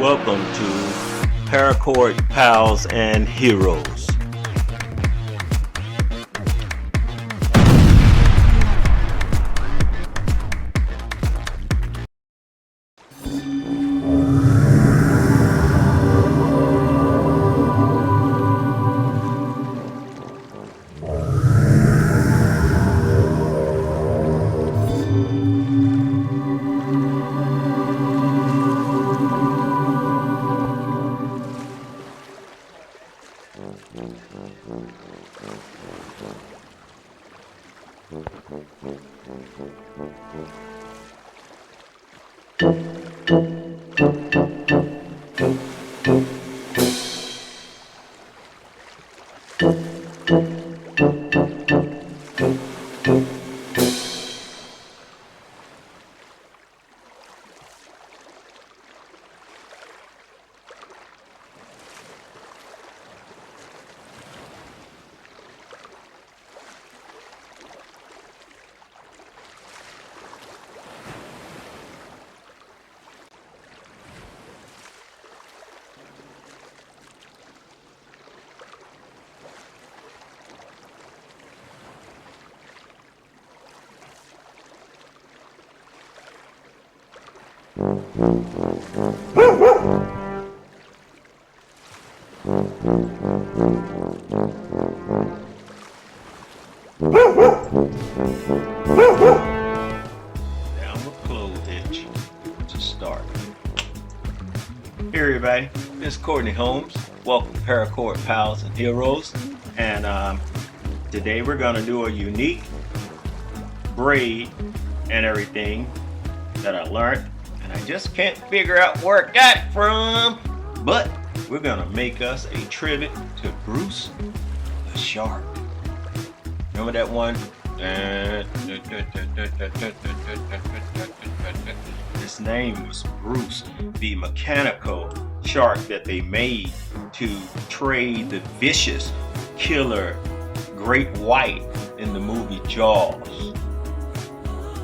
Welcome to Paracord Pals and Heroes. Down the clove hitch to start. Hey everybody, this is Courtney Holmes. Welcome to Paracord Pals and Heroes. And today we're going to do a unique braid and everything that I learned. And I just can't figure out where I got it from. But we're going to make us a tribute to Bruce the Shark. Remember that one? His name was Bruce, the mechanical shark that they made to trade the vicious killer great white in the movie Jaws.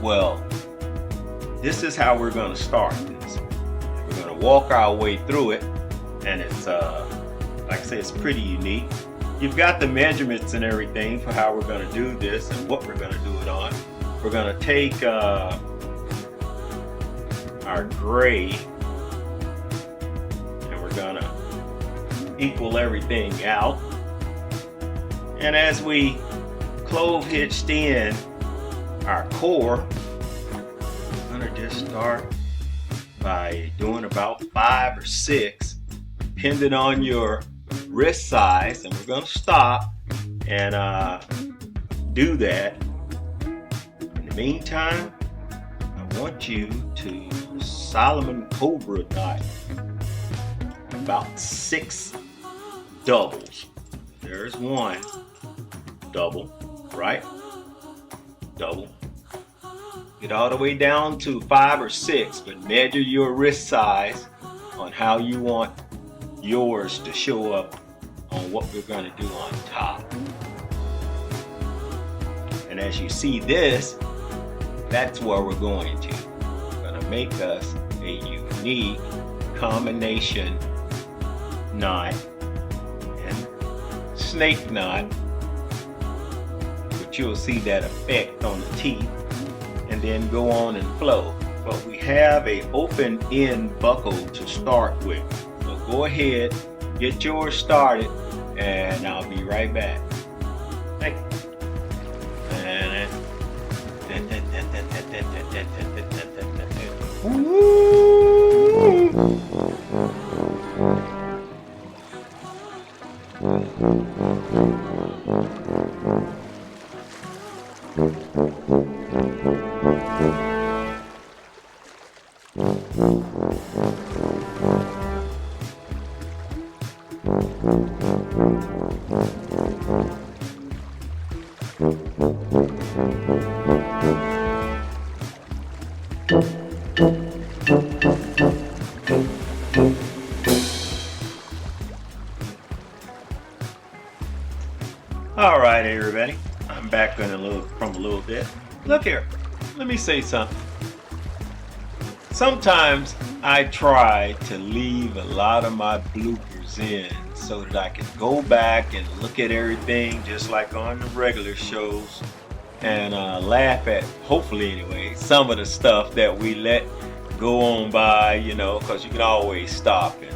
Well, this is how we're going to start this. We're going to walk our way through it, and it's like I say, it's pretty unique. You've got the measurements and everything for how we're going to do this and what we're going to do it on. We're going to take our gray and we're going to equal everything out. And as we clove hitched in our core, I'm going to just start by doing about 5 or 6, depending on your wrist size, and we're going to stop and do that. In the meantime, I want you to Solomon Cobra knot about 6 doubles. There's one double, right? Double. Get all the way down to 5 or 6, but measure your wrist size on how you want yours to show up on what we're going to do on top. And as you see this, that's where we're going to. We're going to make us a unique combination knot and snake knot, but you'll see that effect on the teeth, and then go on and flow. But we have a open end buckle to start with. So go ahead, get yours started, and I'll be right back. Thank you. All right, everybody, I'm back in from a little bit. Look here, let me say something. Sometimes I try to leave a lot of my bloopers in so that I can go back and look at everything just like on the regular shows and laugh at, hopefully anyway, some of the stuff that we let go on by, you know, because you can always stop and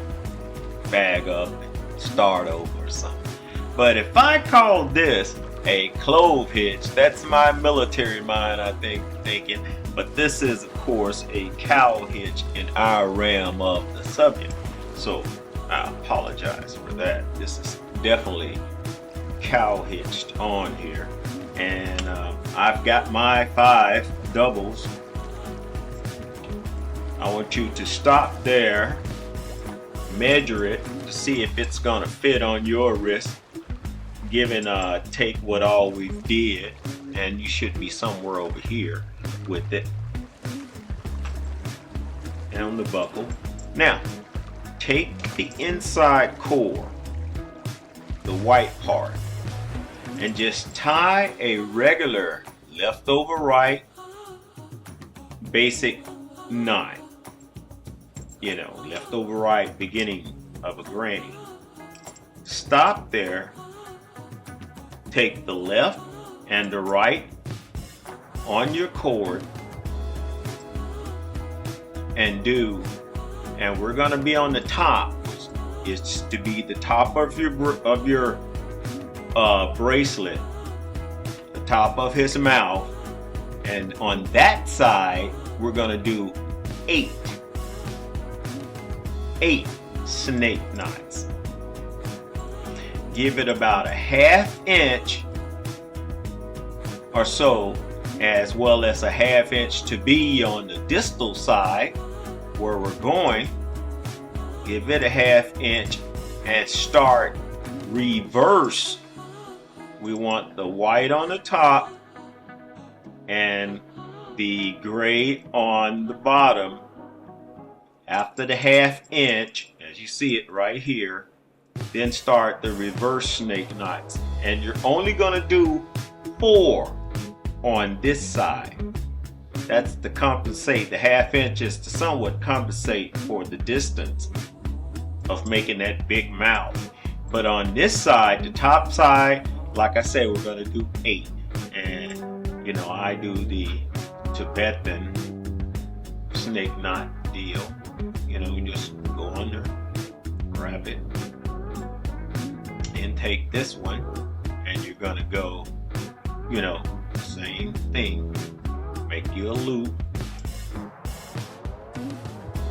bag up and start over or something. But if I call this a clove hitch, that's my military mind, I think, thinking. But this is, of course, a cow hitch in our realm of the subject. So I apologize for that. This is definitely cow hitched on here. And I've got my 5 doubles. I want you to stop there, measure it to see if it's gonna fit on your wrist, given take what all we did, and you should be somewhere over here with it and on the buckle. Now take the inside core, the white part, and just tie a regular left over right basic 9. You know, left over right beginning of a granny. Stop there, take the left and the right on your cord and we're gonna be on the top, which is to be the top of your bracelet, the top of his mouth, and on that side we're gonna do 8 snake knots. Give it about a 1/2 inch or so, as well as a 1/2 inch to be on the distal side where we're going. Give it a 1/2 inch and start reverse. We want the white on the top and the gray on the bottom. After the 1/2 inch, as you see it right here, then start the reverse snake knots. And you're only gonna do 4 on this side. That's to compensate. The 1/2 inch is to somewhat compensate for the distance of making that big mouth. But on this side, the top side, like I said, we're gonna do 8. And you know, I do the Tibetan snake knot deal. You know, you just go under, grab it, and take this one, and you're gonna go, you know, same thing. Make you a loop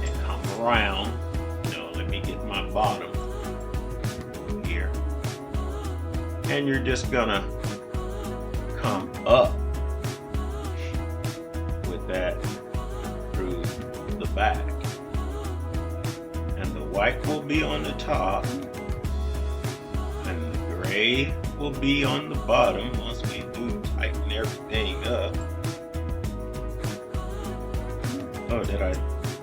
and come around. No, let me get my bottom here. And you're just gonna come up with that through the back. And the white will be on the top, and the gray will be on the bottom once we do tighten everything up. Oh, did I?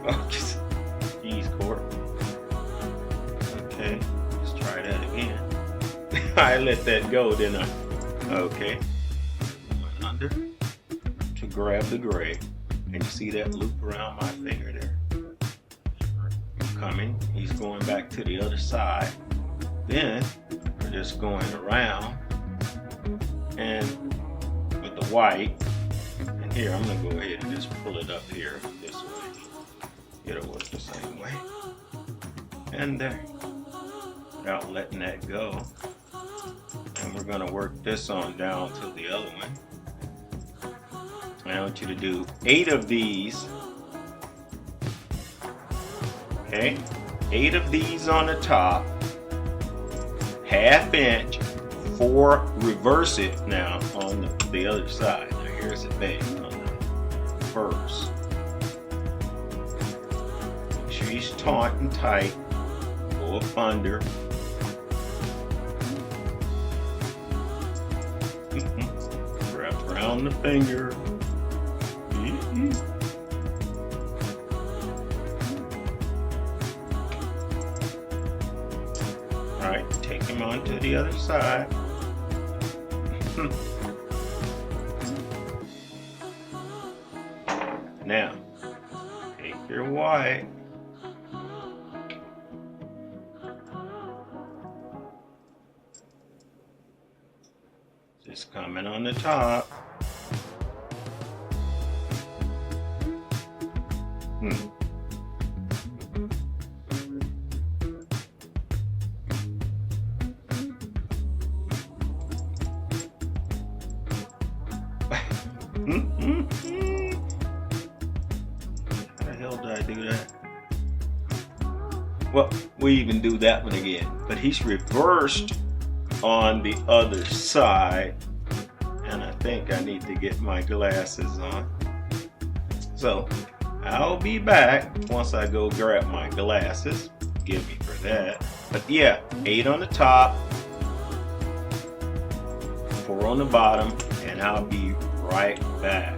Oh, geez, Court. Okay, let's try that again. I let that go, didn't I? Okay. Went under to grab the gray. And you see that loop around my finger there? Coming. He's going back to the other side. Then we're just going around and with the white. And here, I'm going to go ahead and just pull it up here this way. It'll work the same way. And there. Without letting that go. And we're going to work this on down to the other one. I want you to do 8 of these. Okay. 8 of these on the top. 1/2 inch. 4 reverse it now on the other side. Now here's the thing on the first. Make sure he's taut and tight. Go up under. Wrap around the finger. Alright, take him on to the other side. Now, take You're white. Just coming on the top. How the hell did I do that? Well, we even do that one again, but he's reversed on the other side, and I think I need to get my glasses on. So I'll be back once I go grab my glasses. Forgive me for that. But yeah, 8 on the top, 4 on the bottom, and I'll be right back.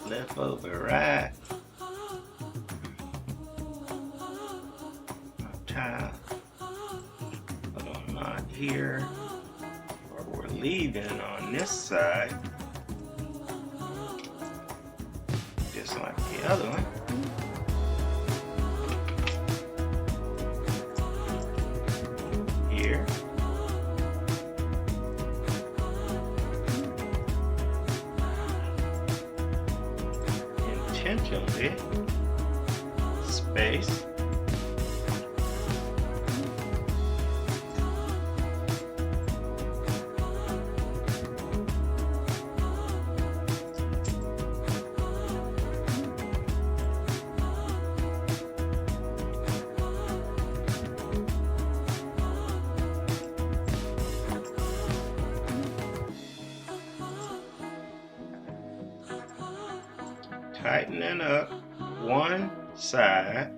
Left over right. Tie a little knot here, or we're leaving on this side, just like the other one. Here. Intentionally space. Tightening up one side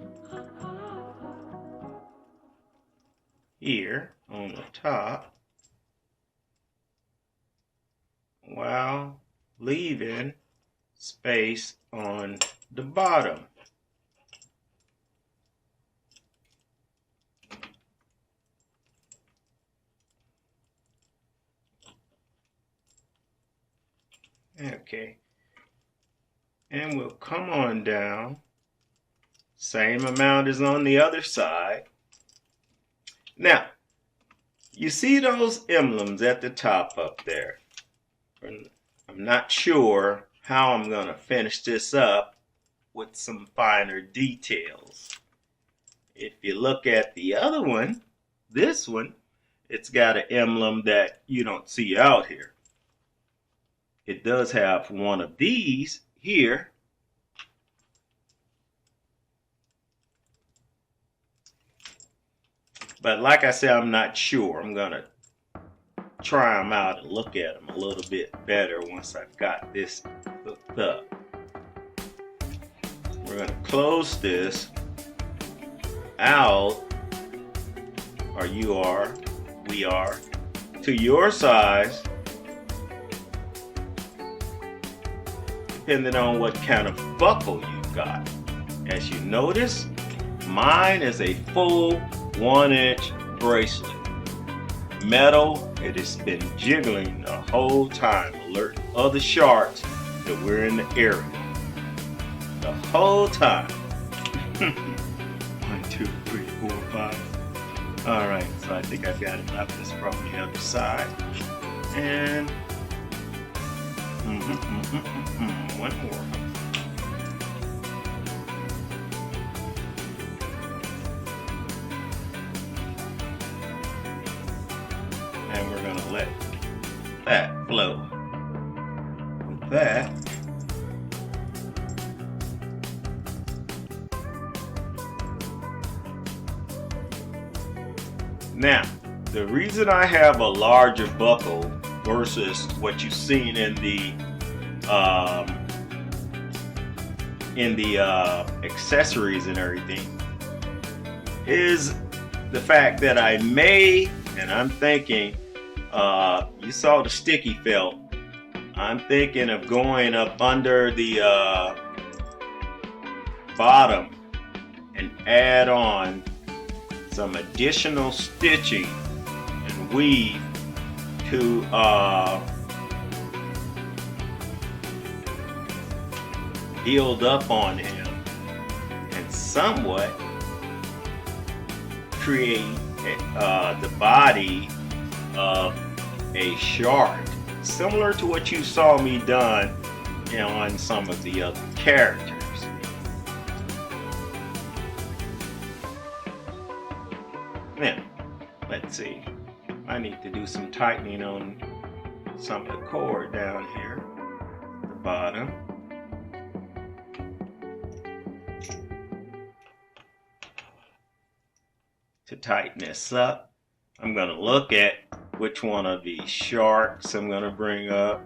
here on the top while leaving space on the bottom. Okay. And we'll come on down. Same amount as on the other side. Now, you see those emblems at the top up there? I'm not sure how I'm going to finish this up with some finer details. If you look at the other one, this one, it's got an emblem that you don't see out here. It does have one of these here, but like I said, I'm not sure. I'm gonna try them out and look at them a little bit better once I've got this hooked up. We're gonna close this out, or you are, we are, to your size, depending on what kind of buckle you've got. As you notice, mine is a full 1-inch bracelet. Metal, it has been jiggling the whole time, alerting other sharks that we're in the area. The whole time. 1, 2, 3, 4, 5. Alright, so I think I've got enough of this from the other side. And one more. And we're going to let that flow. With that, now, the reason I have a larger buckle versus what you've seen in the accessories and everything is the fact that I may, and I'm thinking, you saw the sticky felt. I'm thinking of going up under the bottom and add on some additional stitching and weave to build up on him and somewhat create the body of a shark, similar to what you saw me done, you know, on some of the other characters. Now, let's see. I need to do some tightening on some of the cord down here at the bottom. To tighten this up, I'm going to look at which one of these sharks I'm going to bring up.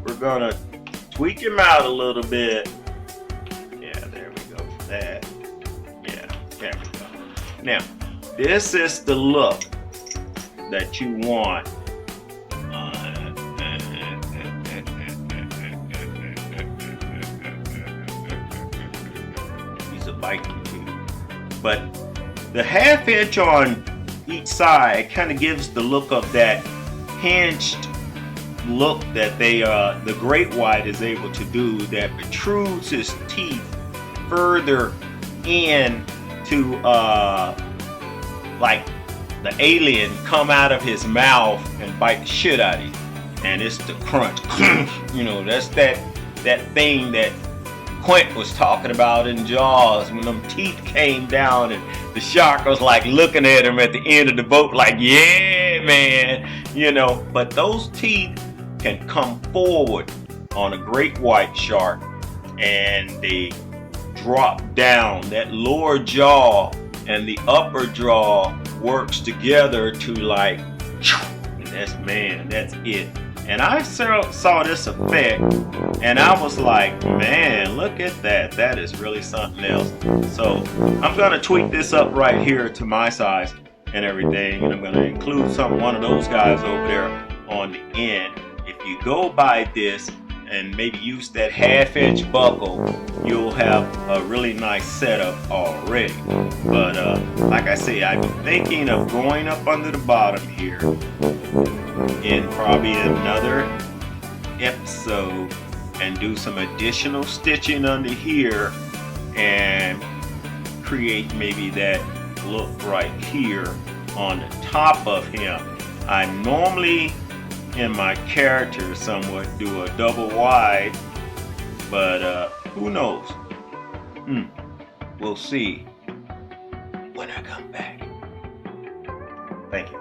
we're gonna tweak him out a little bit. Yeah, there we go for that. Yeah, there we go. Now, this is the look that you want. He's a biking too. But the 1/2 inch on each side kind of gives the look of that hinged look that the great white is able to do, that protrudes his teeth further in to like the alien come out of his mouth and bite the shit out of you. And it's the crunch. You know, that's that thing that Quint was talking about in Jaws when them teeth came down and the shark was like looking at him at the end of the boat like, yeah, man, you know. But those teeth can come forward on a great white shark and they drop down. That lower jaw and the upper jaw works together to like, and that's it. And I saw this effect and I was like, man, look at that. That is really something else. So I'm going to tweak this up right here to my size and everything. And I'm going to include one of those guys over there on the end. If you go by this and maybe use that 1/2 inch buckle, you'll have a really nice setup already. But like I say, I'm thinking of going up under the bottom here in probably another episode and do some additional stitching under here and create maybe that look right here on the top of him. I normally in my character somewhat do a double wide, but who knows? We'll see when I come back. Thank you.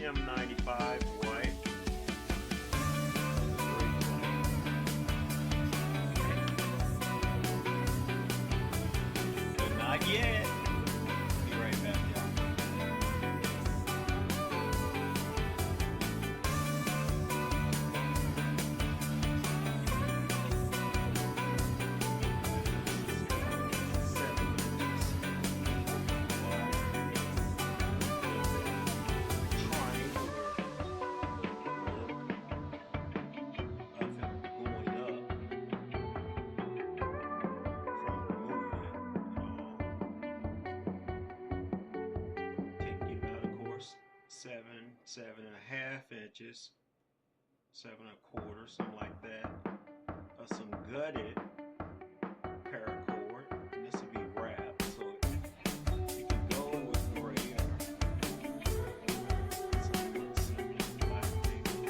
M95 white. But not yet. Be right back, y'all. Seven and a half inches, 7 1/4, something like that, of some gutted paracord, and this will be wrapped, so you can go with gray or some black paper.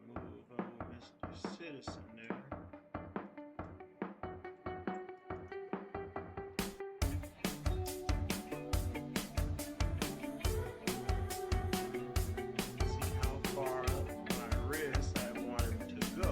Remove Mr. Citizen there. See how far up my wrist I want him to go.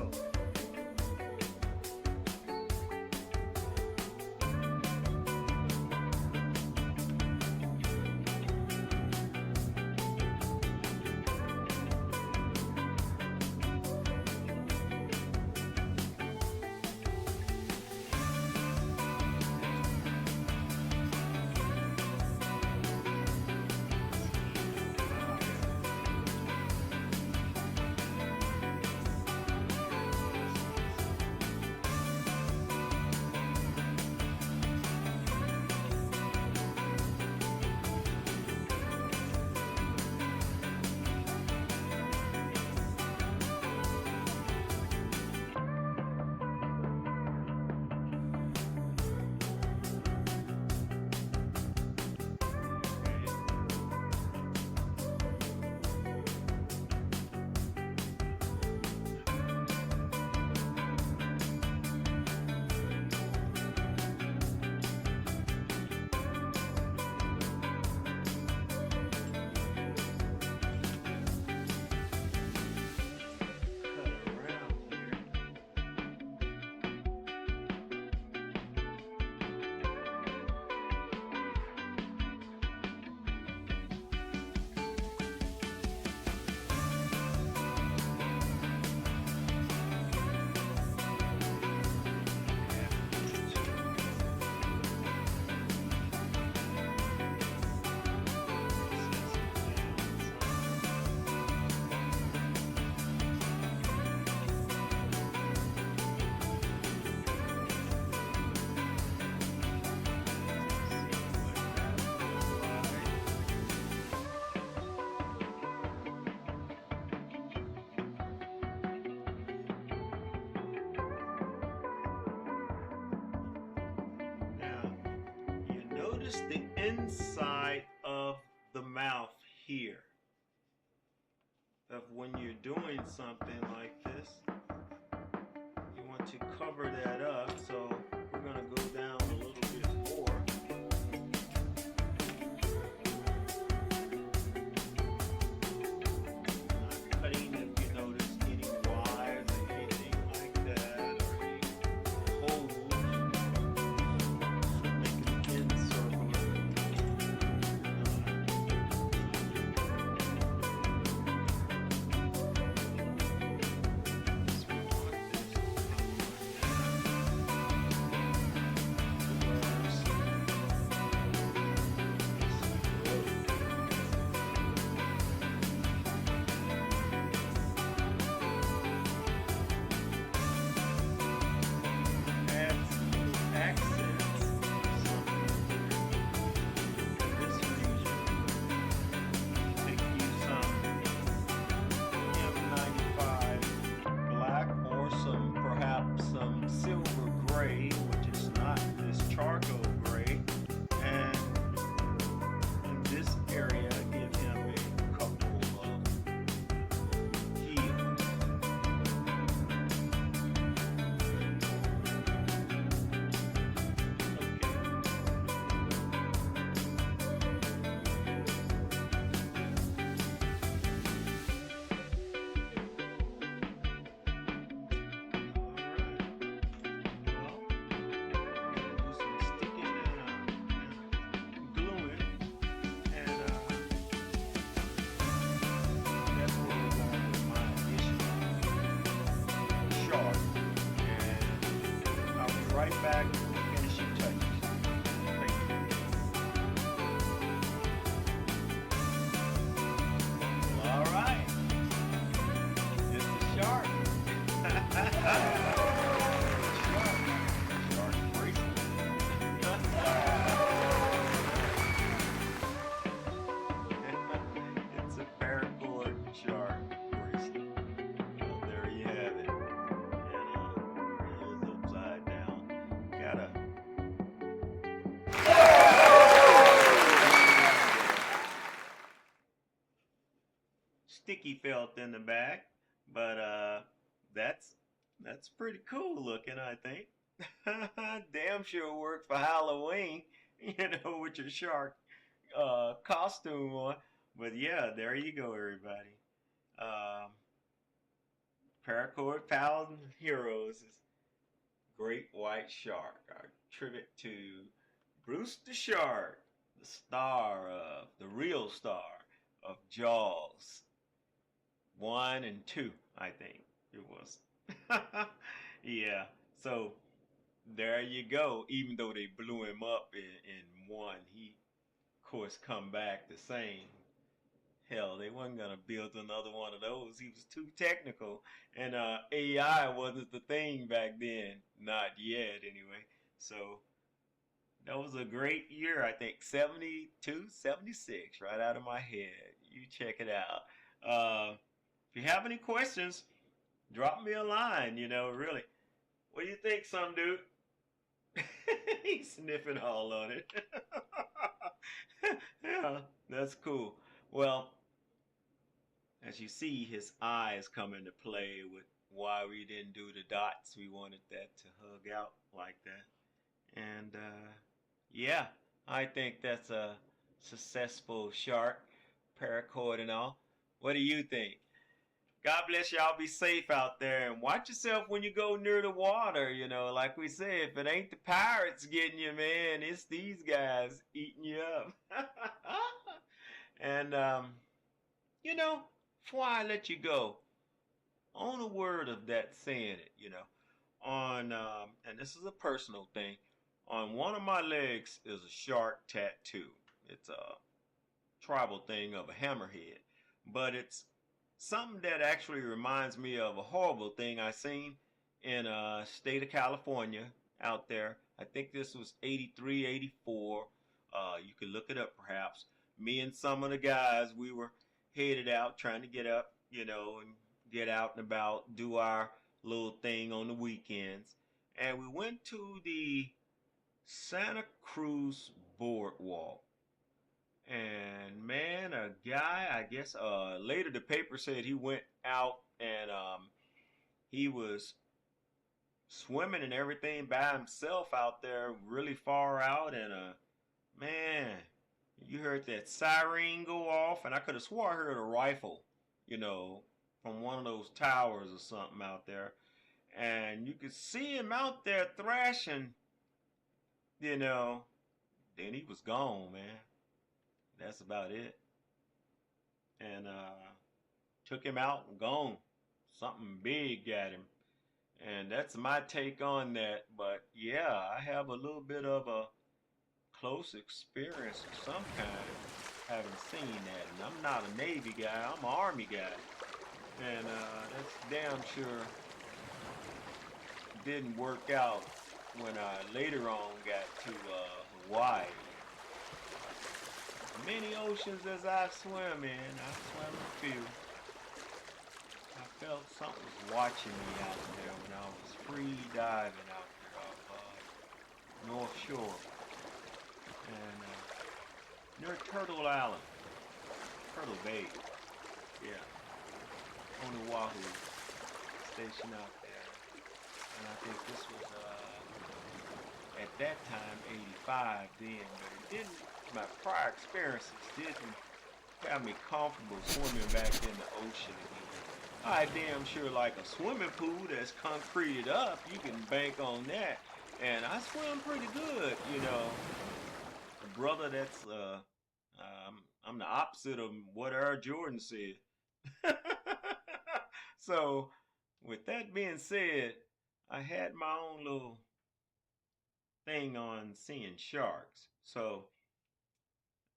notice the inside of the mouth here. Of when you're doing something like this, you want to cover that up. So we're going to go down a little bit more. Not cutting, if you notice any wires or anything like that, or any holes. Some silver gray, which is not this charcoal gray, and in this area give him a couple of heels. Right back to the finishing touches. Thank you. Well, all right. It's the shark. Shark bracelet. It's a Paracord shark bracelet. Well, there you have it. And it is upside down. Sticky felt in the back, but that's pretty cool looking, I think. Damn sure worked for Halloween, you know, with your shark costume on. But yeah, there you go, everybody. Paracord Pals and Heroes is Great White Shark. Our tribute to Bruce the Shark, the star of, the real star of Jaws 1 and 2, I think it was. Yeah, so there you go. Even though they blew him up in 1, he, of course, come back the same. Hell, they wasn't gonna build another one of those. He was too technical, and AI wasn't the thing back then. Not yet, anyway. So that was a great year, I think. 72, 76, right out of my head. You check it out. If you have any questions, drop me a line, you know, really. What do you think, some dude? He's sniffing all on it. Yeah, that's cool. Well, as you see, his eyes come into play with why we didn't do the dots. We wanted that to hug out like that. And yeah, I think that's a successful shark, paracord and all. What do you think? God bless y'all. Be safe out there and watch yourself when you go near the water. You know, like we say, if it ain't the pirates getting you, man, it's these guys eating you up. And, you know, before I let you go, on a word of that saying it, you know, on, and this is a personal thing, on one of my legs is a shark tattoo. It's a tribal thing of a hammerhead, but it's something that actually reminds me of a horrible thing I seen in state of California out there. I think this was 83, 84. You could look it up perhaps. Me and some of the guys, we were headed out trying to get up, you know, and get out and about, do our little thing on the weekends. And we went to the Santa Cruz boardwalk. And man, a guy, I guess later the paper said he went out and he was swimming and everything by himself out there really far out, and man, you heard that siren go off, and I could have swore I heard a rifle, you know, from one of those towers or something out there. And you could see him out there thrashing, you know. Then he was gone, man. That's about it. And took him out and gone. Something big got him. And that's my take on that. But yeah, I have a little bit of a close experience of some kind, having seen that. And I'm not a Navy guy, I'm an Army guy. And that's damn sure didn't work out when I later on got to Hawaii. Many oceans as I swim in, I swam a few. I felt something was watching me out there when I was free diving out there off North Shore. And near Turtle Island, Turtle Bay, yeah, on Oahu, stationed out there. And I think this was at that time 85 then, but it didn't. My prior experiences didn't have me comfortable swimming back in the ocean again. I damn sure like a swimming pool that's concreted up, you can bank on that. And I swim pretty good, you know. A brother that's I'm the opposite of what Air Jordan said. So with that being said, I had my own little thing on seeing sharks. So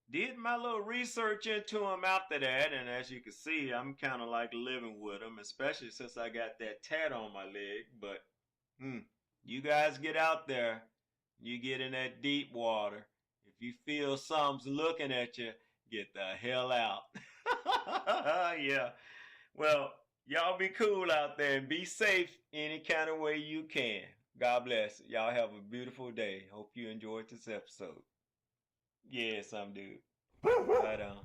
did my little research into them after that, and as you can see, I'm kind of like living with them, especially since I got that tat on my leg. But you guys get out there, you get in that deep water. If you feel something's looking at you, get the hell out. Yeah. Well, y'all be cool out there and be safe any kind of way you can. God bless. Y'all have a beautiful day. Hope you enjoyed this episode. Yeah, some dude. But like and subscribe.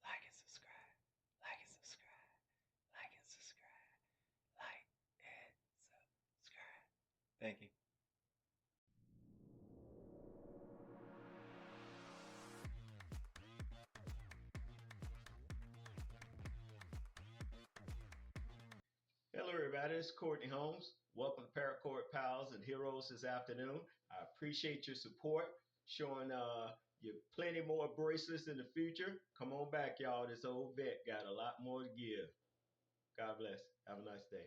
Like and subscribe. Like and subscribe. Like and subscribe. Thank you. Hello everybody, it's Courtney Holmes. Welcome to Paracord Pals and Heroes this afternoon. I appreciate your support, showing you plenty more bracelets in the future. Come on back, y'all. This old vet got a lot more to give. God bless. Have a nice day.